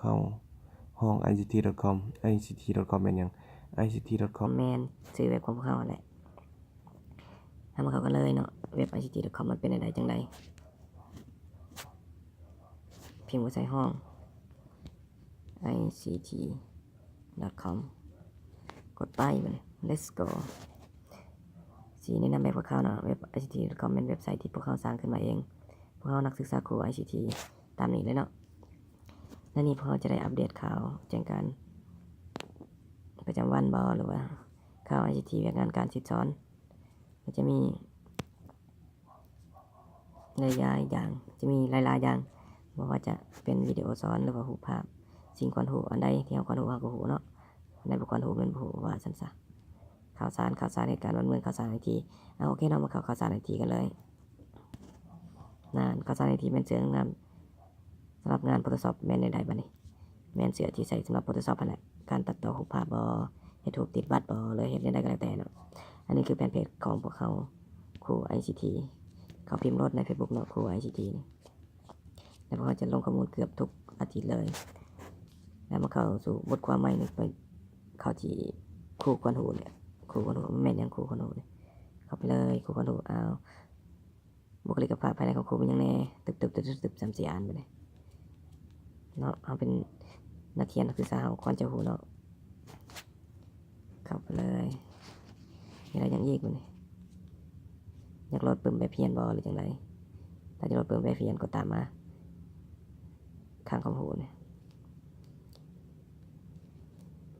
เข้าห้อง ict.com ict.com เป็นอย่าง ict.com แมนซื้อเว็บของพวกเขาแหละทำเขาก็เลยเนาะเว็บ ict.com มันเป็นอะไรจังไดพิมพ์ว่าใส่ห้อง ict.com กดไปมัน let's go สีแนะนำแบบพวกเขาเนาะเว็บ ict.com เป็นเว็บไซต์ที่พวกเขาสร้างขึ้นมาเองพวกเขานักศึกษาครู ICT ตามนี้เลยเนาะและนี่พวกเขาจะได้อัปเดตข่าวแจ้งการประจำวันหรือว่าข่าว ICT เวียกงานการศึกษามันจะมีหลายอย่างจะมีหลายอย่างบอกว่าจะเป็นวิดีโอสอนหรือว่ารูปภาพสิ่งควรรู้อันใดที่เราควรรู้เราก็รู้เนาะอันใดบ่ควรรู้มันบ่รู้ว่าซั่นซะข่าวสารเหตุการณ์บ้านเมืองข่าวสาร IT โอเคเรามาข่าวสาร IT กันเลยข่าวสาร IT เป็นเสื้องานสำหรับงาน Photoshop แม่นใดๆบัดนี้แม่นเสื้อที่ใส่สำหรับ Photoshop นั่นแหละการตัดต่อรูปภาพเฮ็ดรูปติดบัตรเลยเฮ็ดได้ก็แล้วแต่เนาะอันนี้คือแฟนเพจของพวกเขาครู ICT เขาพิมพ์โหลดใน Facebook เนาะครู ICT นี่แล้วพวกเขาจะลงข้อมูลเกือบทุกอาทิตย์เลยแล้วมาเข้าสู่บทความใหม่นึงไปเข้าที่ครูควรรู้เนี่ยครูควรรู้แม่นยังครูควรรู้เนี่ยเข้าไปเลยครูควรรู้บุคลิกภาพภายในของครูเป็นยังไงตึบ3-4อันไปเลยเนาะเอาเป็นนักเรียนนักศึกษาเขาควรจะรู้เนาะเข้าไปเลยมีอะไรอย่างอีกบ่นี่อยากโหลดปุ่มแบบเพียนหรือจังไดถ้าจะโหลดปุ่มแบบเพียนก็ตามมาข้างของหูเนี่ย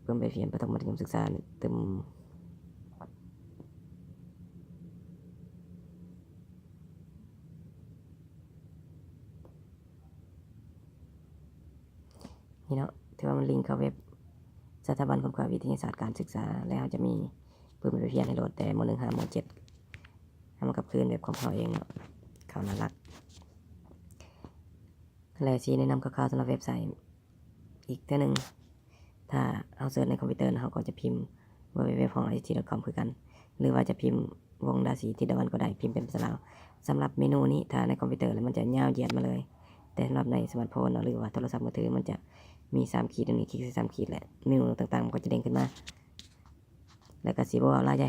ปุ่มแบบเพียนประถมมัธยมศึกษาเนี่ยเต็มนี่เนาะถือว่ามันลิงก์เข้าเว็บสถาบันค้นคว้าวิทยาศาสตร์การศึกษาแล้วจะมีปุ่มแบบเพียนให้โหลดแต่ม.1 5 ม.7ให้มันกับคืนเว็บของเขาเองเนาะเขาน่ารักและสีแนะนำคร่าวๆสำหรับเว็บไซต์อีกตัวหนึ่งถ้าเอาเสิร์ชในคอมพิวเตอร์เขาก็จะพิมพ์www ของ ict.com คือกันหรือว่าจะพิมพ์วงดาสีทิดวันก็ได้พิมพ์เป็นภาษาลาวสำหรับเมนูนี้ถ้าในคอมพิวเตอร์แล้วมันจะยาวเหยียดมาเลยแต่สำหรับในสมาร์ทโฟนหรือว่าโทรศัพท์มือถือมันจะมี3ขีดตรงนี้คลิกใส่3ขีดแหละเมนูต่างๆมันก็จะเด้งขึ้นมาแล้วก็สีบัวลายใหญ่